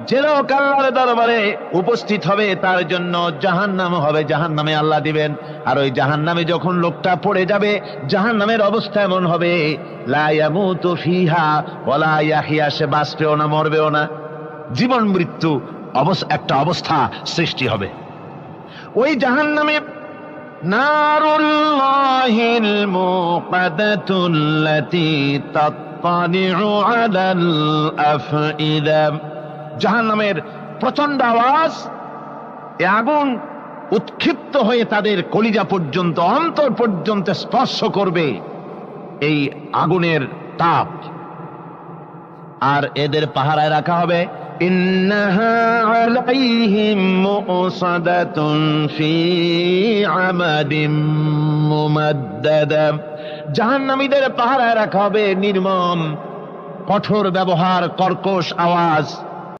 যে লোক আল্লাহর দরবারে উপস্থিত হবে তার জন্য জাহান্নাম হবে, জাহান্নামে আল্লাহ দিবেন। আর ওই জাহান্নামে যখন লোকটা পড়ে যাবে, জাহান্নামের অবস্থা এমন হবে, লা ইয়ামুতু ফিহা ওয়ালা ইয়াহইয়া, সে বাঁচবেও না মরবেও না, জীবন মৃত্যু একটা অবস্থা সৃষ্টি হবে। ওই জাহান্নামে নারুল্লাহিল মুকাদাতুল্লাতী তাত্তালিউ আলাল আফইদা, জাহান্নামের প্রচন্ড আওয়াজ, এ আগুন উৎক্ষিপ্ত হয়ে তাদের কলিজা পর্যন্ত, অন্তর পর্যন্ত স্পর্শ করবে এই আগুনের তাপ। আর এদের পাহারায় রাখা হবে, ইন্নাহা আলাইহিম মুসাদাতুন ফি আমাদিম মুমাদ্দাদা, জাহান্নামীদের পাহারায় রাখা হবে নির্মম, কঠোর ব্যবহার, কর্কশ আওয়াজ,